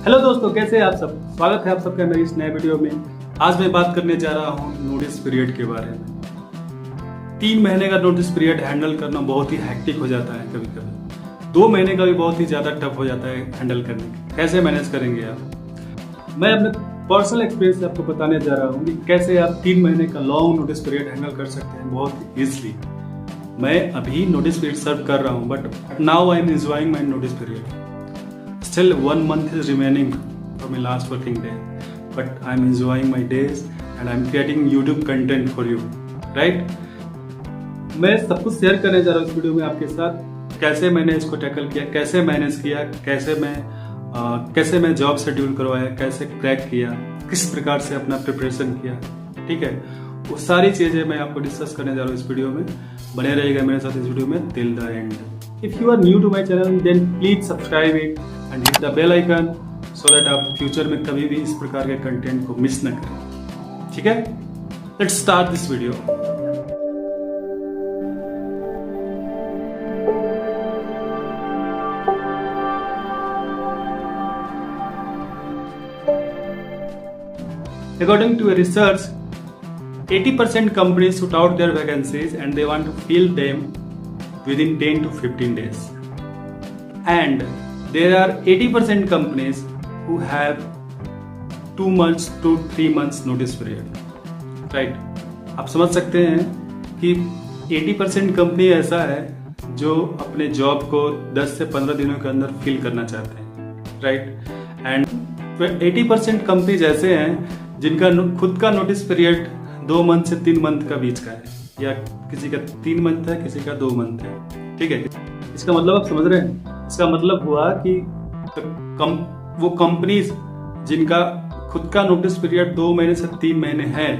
Hello दोस्तों, कैसे हैं आप सब। स्वागत है आप सबका मेरी इस नए वीडियो में। आज मैं बात करने जा रहा हूं नोटिस पीरियड के बारे में। 3 महीने का नोटिस पीरियड हैंडल करना बहुत ही हैक्टिक हो जाता है कभी कभी। 2 महीने का भी बहुत ही ज़्यादा टफ हो जाता है हैंडल करने। कैसे मैनेज करेंगे आप। मैं अपने पर्सनल एक्सपीरियंस से आपको बताने जा रहा हूँ कि कैसे आप 3 महीने का लॉन्ग नोटिस पीरियड हैंडल कर सकते हैं बहुत ईजिली। मैं अभी नोटिस पीरियड सर्व कर रहा हूँ, but now I am enjoying my notice period. Still 1 month is remaining for my last working day, but I'm enjoying my days and I'm creating YouTube content for you, right? मैं सब कुछ share करने जा रहा हूँ इस video में आपके साथ। कैसे मैंने इसको टैकल किया, कैसे मैनेज किया, कैसे मैं जॉब शेड्यूल करवाया, कैसे क्रैक किया, किस प्रकार से अपना प्रिपरेशन किया, ठीक है। वो सारी चीजें मैं आपको डिस्कस करने जा रहा हूँ इस वीडियो में। बने रहिएगा मेरे साथ इस वीडियो में till the end. If you are new to my channel, then please subscribe it and hit the bell icon so that आप फ्यूचर में कभी भी इस प्रकार के कंटेंट को मिस न करें, ठीक है। Let's start this video. According to a research, 80% companies put out their vacancies and they want to fill them within 10 to 15 days. And there are 80% companies who have 2 months to 3 months notice period. Right? आप समझ सकते हैं कि 80% company ऐसा है जो अपने job को 10 से 15 दिनों के अंदर फिल करना चाहते हैं, राइट। एंड 80% कंपनीज ऐसे हैं जिनका खुद का नोटिस पीरियड 2 मंथ से 3 मंथ का बीच का है, या किसी का 3 मंथ है, किसी का 2 मंथ है, ठीक है। इसका मतलब आप समझ रहे हैं। इसका मतलब हुआ कि वो कंपनीज जिनका खुद का नोटिस पीरियड 2 महीने से 3 महीने है,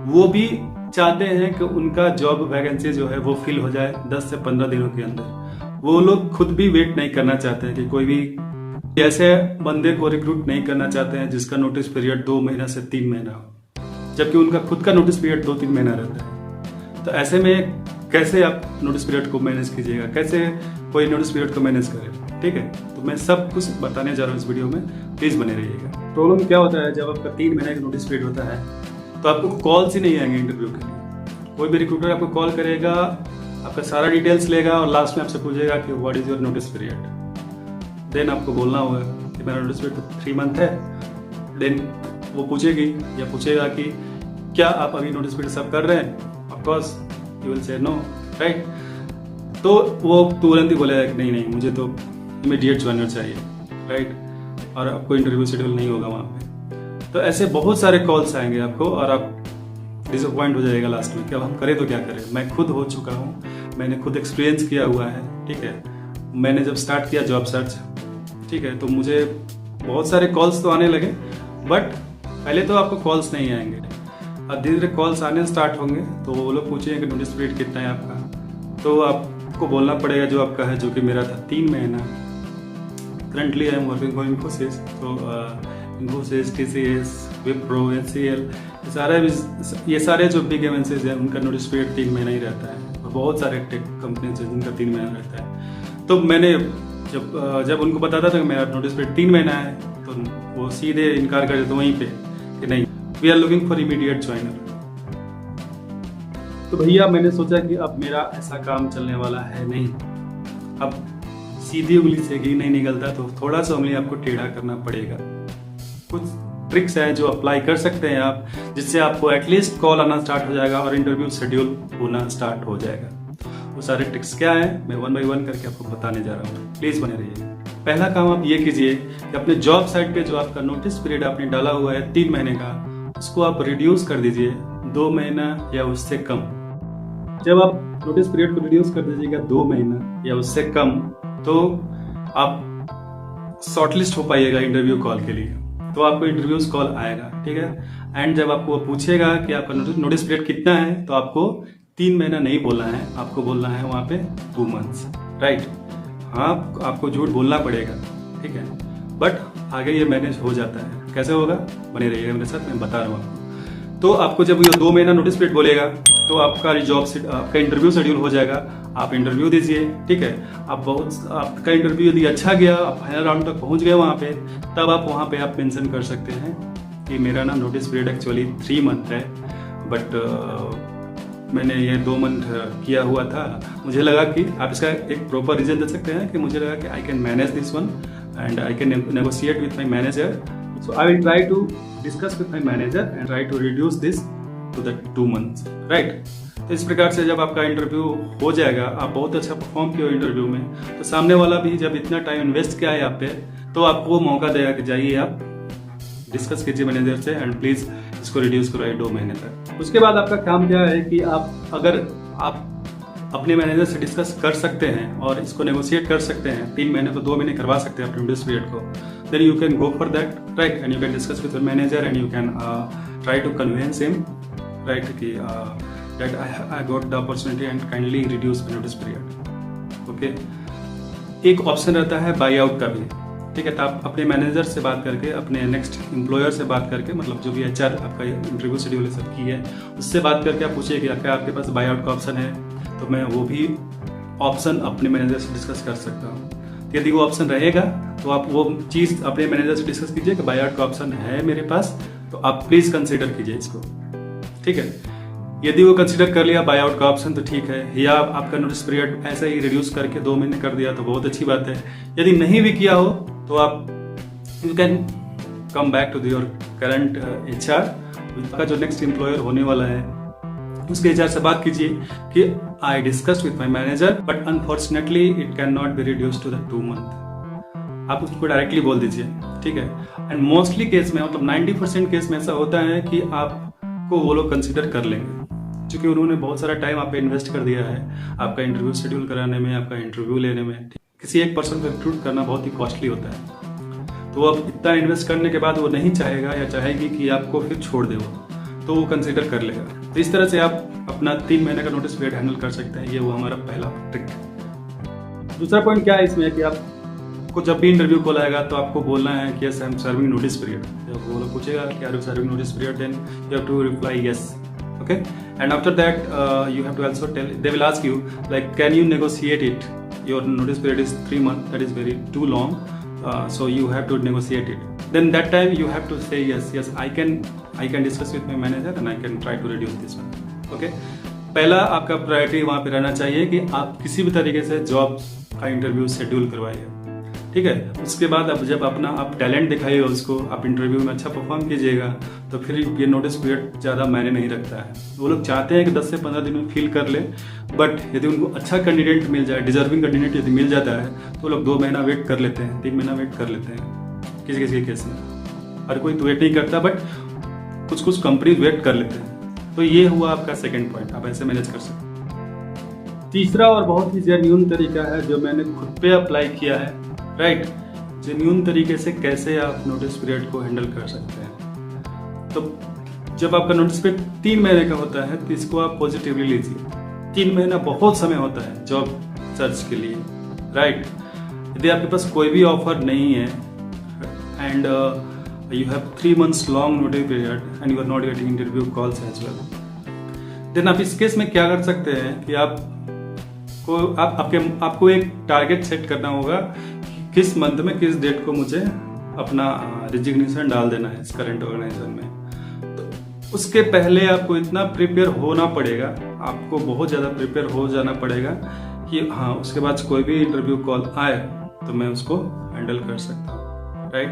वो भी चाहते हैं कि उनका जॉब वैकेंसी जो है वो फिल हो जाए 10 से 15 दिनों के अंदर। वो लोग खुद भी वेट नहीं करना चाहते हैं कि कोई भी ऐसे बंदे को रिक्रूट नहीं करना चाहते हैं जिसका नोटिस पीरियड 2 महीना से 3 महीना हो, जबकि उनका खुद का नोटिस पीरियड 2-3 महीना रहता है। तो ऐसे में कैसे आप नोटिस पीरियड को मैनेज कीजिएगा, कैसे कोई नोटिस पीरियड को मैनेज करे, ठीक है। तो मैं सब कुछ बताने जा रहा हूँ इस वीडियो में, प्लीज बने रहिएगा। प्रॉब्लम क्या होता है, जब आपका 3 महीने का नोटिस पीरियड होता है तो आपको कॉल्स ही नहीं आएंगे इंटरव्यू के लिए। कोई भी रिक्रूटर आपको कॉल करेगा, आपका सारा डिटेल्स लेगा और लास्ट में आपसे पूछेगा कि what is your notice period. Then आपको बोलना होगा कि मेरा नोटिस पीरियड 3 मंथ है। देन वो पूछेगी या पूछेगा कि क्या आप अभी नोटिस पीरियड सर्व कर रहे हैं। Course, you will say no, right? तो वो तुरंत ही बोलेगा कि नहीं मुझे तो इमीडिएट ज्वाइनर चाहिए, राइट। और आपको इंटरव्यू शेड्यूल नहीं होगा वहाँ पे। तो ऐसे बहुत सारे कॉल्स आएंगे आपको और आप डिसअपॉइंट हो जाएगा लास्ट में कि अब हम करें तो क्या करें। मैं खुद हो चुका हूँ, मैंने खुद एक्सपीरियंस किया हुआ है, ठीक है। मैंने जब स्टार्ट किया जॉब सर्च, ठीक है, तो मुझे बहुत सारे कॉल्स तो आने लगे, बट पहले तो आपको कॉल्स नहीं आएंगे। अब धीरे धीरे कॉल्स आने स्टार्ट होंगे तो वो लोग पूछेंगे कि नोटिस पीरियड कितना है आपका। तो आपको बोलना पड़ेगा जो आपका है, जो कि मेरा था 3 महीना। Currently I am working for Infosys. तो इन्फोसिस, TCS, विप्रो, HCL, ये सारे जो बिग एमएनसीज हैं उनका नोटिस पीरियड 3 महीना ही रहता है। और बहुत सारे टेक कंपनीज हैं जिनका 3 महीना रहता है। तो मैंने जब उनको बताता था कि मेरा नोटिस पीरियड 3 महीना है, तो वो सीधे इनकार कर देते वहीं पे कि नहीं, we are looking for immediate joiner. तो भैया मैंने सोचा कि अब मेरा ऐसा काम चलने वाला है नहीं। अब सीधी उंगली से घी नहीं निकलता, तो थोड़ा सा उंगली आपको टेढ़ा करना पड़ेगा। कुछ ट्रिक्स है जो अप्लाई कर सकते हैं आप, जिससे आपको एटलीस्ट कॉल आना स्टार्ट हो जाएगा और इंटरव्यू शेड्यूल होना स्टार्ट हो जाएगा। वो सारे ट्रिक्स क्या है मैं 1 बाय 1 करके आपको बताने जा रहा हूँ, प्लीज बने रहिए। पहला काम आप ये कीजिए कि अपने जॉब साइट पे जो आपका नोटिस पीरियड आपने डाला हुआ है 3 महीने का, उसको आप रिड्यूस कर दीजिए 2 महीना या उससे कम। जब आप नोटिस पीरियड को रिड्यूस कर दीजिएगा 2 महीना या उससे कम, तो आप शॉर्टलिस्ट हो पाइएगा इंटरव्यू कॉल के लिए। तो आपको इंटरव्यूज कॉल आएगा, ठीक है। एंड जब आपको पूछेगा कि आपका नोटिस पीरियड कितना है, तो आपको 3 महीना नहीं बोलना है, आपको बोलना है वहां पे 2 मंथ्स, राइट। हाँ, आपको झूठ बोलना पड़ेगा, ठीक है, बट आगे ये मैनेज हो जाता है। कैसे होगा, बने रहिएगा मेरे साथ, मैं बता रहा हूँ आपको। तो आपको जब ये 2 महीना नोटिस पीरियड बोलेगा तो आपका आपका इंटरव्यू शेड्यूल हो जाएगा, आप इंटरव्यू दीजिए, ठीक है। आपका इंटरव्यू यदि अच्छा गया, आप फाइनल राउंड तक पहुंच गए वहाँ पे, तब आप वहाँ पे आप मेंशन कर सकते हैं कि मेरा ना नोटिस पीरियड एक्चुअली 3 मंथ है, बट मैंने ये 2 मंथ किया हुआ था। मुझे लगा कि आप इसका एक प्रॉपर रीजन दे सकते हैं कि मुझे लगा कि I can manage this one and I can negotiate with my manager, so I will try to discuss with my manager and try to reduce this to the 2 months, right. तो इस प्रकार से जब आपका इंटरव्यू हो जाएगा, आप बहुत अच्छा परफॉर्म किए हो इंटरव्यू में, तो सामने वाला भी जब इतना टाइम इन्वेस्ट किया है आप पे, तो आपको वो मौका देगा कि जाइए आप डिस्कस कीजिए मैनेजर से एंड प्लीज इसको रिड्यूस करवाइए 2 महीने तक। उसके बाद आपका काम क्या है कि अगर आप अपने मैनेजर से डिस्कस कर सकते हैं और इसको नेगोशिएट कर सकते हैं, 3 महीने को 2 महीने करवा सकते हैं अपने नोटिस पीरियड को, then you can go for that, right, and you can discuss with your manager and you can try to convince him, right, कि that I got the opportunity and kindly reduce my notice period, okay. एक option रहता है by out का भी, ठीक है। तो आप अपने मैनेजर से बात करके, अपने नेक्स्ट एम्प्लॉयर से बात करके, मतलब जो भी HR आपका इंटरव्यू शेड्यूल सब की है, उससे बात करके आप पूछिए कि क्या आपके पास बाई आउट का ऑप्शन है, तो मैं वो भी ऑप्शन अपने मैनेजर से डिस्कस कर सकता हूँ। यदि वो ऑप्शन रहेगा तो आप वो चीज़ अपने मैनेजर से डिस्कस कीजिए कि बाई आउट का ऑप्शन है मेरे पास, तो आप प्लीज़ कंसिडर कीजिए इसको, ठीक है। यदि वो कंसिडर कर लिया बाई आउट का ऑप्शन तो ठीक है, या आपका नोटिस पीरियड ऐसे ही रिड्यूस करके 2 महीने कर दिया तो बहुत अच्छी बात है। यदि नहीं भी किया हो तो आप you can come back to your current HR, का जो नेक्स्ट एम्प्लॉयर होने वाला है उसके HR से बात कीजिए कि I discussed with my manager but unfortunately it can not be reduce to the 2 month. आप उसको डायरेक्टली बोल दीजिए, ठीक है। एंड मोस्टली केस में, मतलब 90% केस में ऐसा होता है कि आपको वो लोग कंसिडर कर लेंगे, क्योंकि उन्होंने बहुत सारा टाइम आप पे इन्वेस्ट कर दिया है आपका इंटरव्यू शेड्यूल कराने में, आपका इंटरव्यू लेने में। किसी एक पर्सन को रिक्रूट करना बहुत ही कॉस्टली होता है, तो अब इतना इन्वेस्ट करने के बाद वो नहीं चाहेगा या चाहेगी कि आपको फिर छोड़ दे, तो वो कंसिडर कर लेगा। तो इस तरह से आप अपना 3 महीने का नोटिस पीरियड हैंडल कर सकते हैं। ये वो हमारा पहला ट्रिक है। दूसरा पॉइंट क्या है इसमें कि आपको जब भी इंटरव्यू कॉल आएगा तो आपको बोलना है कि yes I am serving notice period. जब वो लोग पूछेगा कि are you serving notice period, then you have to reply yes, okay, and after that you have to also tell, they will ask you like can you negotiate it, your notice period is 3 months, that is very too long, so you have to negotiate it. Then that time you have to say yes I can discuss with my manager and I can try to reduce this one, okay। पहला आपका priority वहाँ पे रहना चाहिए कि आप किसी भी तरीके से जॉब का इंटरव्यू शेड्यूल करवाइए, ठीक है। उसके बाद अब जब अपना आप टैलेंट दिखाइएगा उसको, आप इंटरव्यू में अच्छा परफॉर्म कीजिएगा, तो फिर ये नोटिस पीरियड ज़्यादा मायने नहीं रखता है। वो लोग चाहते हैं कि 10 से 15 दिन में फील कर ले, बट यदि उनको अच्छा कैंडिडेट मिल जाए, डिजर्विंग कैंडिडेट यदि मिल जाता है, तो लोग 2 महीना वेट कर लेते हैं, 3 महीना वेट कर लेते हैं किसी किसी के केस में। हर कोई तो वेट नहीं करता, बट कुछ कंपनी वेट कर लेते हैं। तो ये हुआ आपका सेकेंड पॉइंट, आप ऐसे मैनेज कर सकते हैं। तीसरा और बहुत ही जेन्युइन तरीका है जो मैंने खुद पे अप्लाई किया है, राइट, जेन्युइन तरीके से कैसे आप नोटिस पीरियड को हैंडल कर सकते हैं। तो जब आपका नोटिस पीरियड 3 महीने का होता है तो इसको आप पॉजिटिवली लीजिए। 3 महीना बहुत समय होता है जॉब सर्च के लिए, राइट। यदि आपके पास कोई भी ऑफर नहीं है and you have 3 months long notice period and you are not getting interview calls as well, देन आप इस केस में क्या कर सकते हैं कि आपको एक टारगेट सेट करना होगा किस मंथ में किस डेट को मुझे अपना रिजिग्नेशन डाल देना है इस करंट ऑर्गेनाइजेशन में। तो उसके पहले आपको इतना प्रिपेयर होना पड़ेगा, आपको बहुत ज़्यादा प्रिपेयर हो जाना पड़ेगा कि हाँ उसके बाद कोई भी इंटरव्यू कॉल आए तो मैं उसको हैंडल कर सकता हूँ, राइट।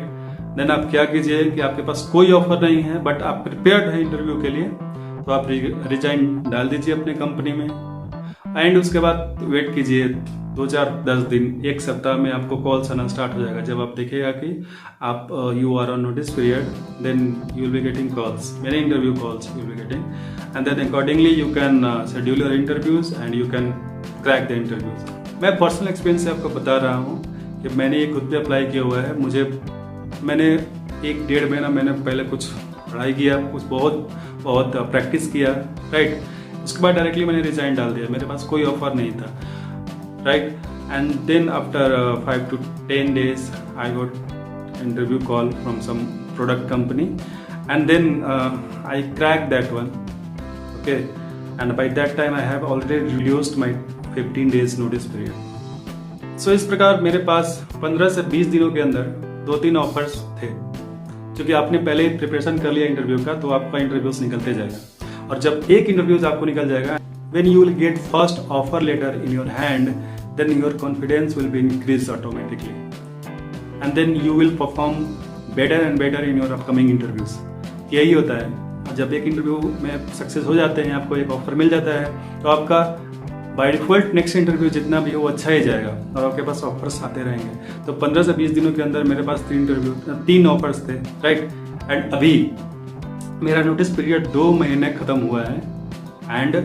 देन आप क्या कीजिए कि आपके पास कोई ऑफर नहीं है बट आप प्रिपेयर्ड है इंटरव्यू के लिए, तो आप रिजाइन डाल दीजिए अपने कंपनी में एंड उसके बाद वेट कीजिए 2-4-10 दिन, 1 सप्ताह में आपको कॉल्स आना स्टार्ट हो जाएगा। जब आप देखिएगा कि आप you are on notice period, then you will be getting calls, मेरे interview calls you will be getting, and then accordingly you can schedule your interviews and you can crack the interviews. मैं personal experience से आपको बता रहा हूँ कि मैंने ये खुद पे अप्लाई किया हुआ है। मैंने 1-1.5 महीना मैंने पहले कुछ पढ़ाई किया, कुछ बहुत प्रैक्टिस किया, राइट। उसके बाद डायरेक्टली मैंने रिजाइन डाल दिया, मेरे पास कोई ऑफर नहीं था, right. And then after 5 to 10 days I got interview call from some product company and then I cracked that one. Okay, and by that time I have already reduced my 15 days notice period. So इस प्रकार मेरे पास 15 से 20 दिनों के अंदर 2-3 offers थे, क्योंकि आपने पहले प्रिपरेशन कर लिया इंटरव्यू का, तो आपका इंटरव्यूज निकलते जाएगा। और जब एक इंटरव्यूज आपको निकल जाएगा, when you will get first offer letter in your hand, then your confidence will be increased automatically, and then you will perform better and better in your upcoming interviews. यही होता है, जब एक इंटरव्यू में success हो जाते हैं, आपको एक ऑफर मिल जाता है, तो आपका बाय डिफॉल्ट नेक्स्ट इंटरव्यू जितना भी हो वो अच्छा ही जाएगा और आपके पास ऑफर्स आते रहेंगे। तो 15 से 20 दिनों के अंदर मेरे पास 3 ऑफर्स थे, राइट। एंड अभी मेरा नोटिस पीरियड 2 महीने खत्म हुआ है, एंड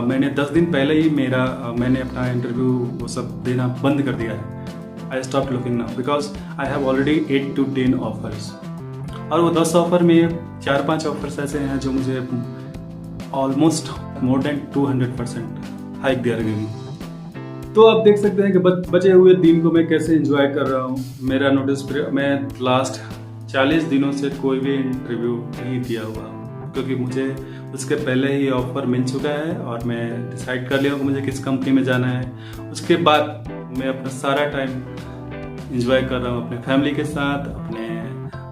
मैंने 10 दिन पहले ही मैंने अपना इंटरव्यू वो सब देना बंद कर दिया है। I stop looking now because I have already 8 to 10 offers, और वो 10 ऑफर में 4-5 ऑफर्स ऐसे हैं जो मुझे ऑलमोस्ट मोर देन 200% हाइक दे रही। तो आप देख सकते हैं कि बचे हुए दिन को मैं कैसे एंजॉय कर रहा हूँ। मेरा नोटिस पीरियड, मैं लास्ट 40 दिनों से कोई भी इंटरव्यू नहीं दिया हुआ, क्योंकि मुझे उसके पहले ही ऑफर मिल चुका है और मैं डिसाइड कर लिया हूँ कि मुझे किस कंपनी में जाना है। उसके बाद मैं अपना सारा टाइम एंजॉय कर रहा हूँ अपने फैमिली के साथ,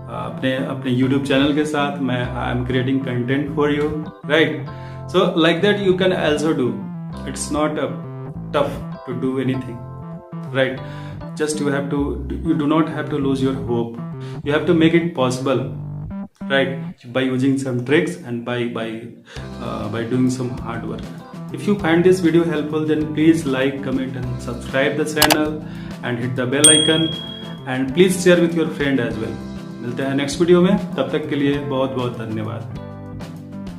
अपने YouTube चैनल के साथ। मैं I am creating content for you, right. So like that you can also do. It's not tough to do anything, right? Just you do not have to lose your hope. You have to make it possible, right? By using some tricks and by doing some hard work. If you find this video helpful, then please like, comment and subscribe the channel and hit the bell icon, and please share with your friend as well. मिलते हैं next video में, तब तक के लिए बहुत बहुत धन्यवाद।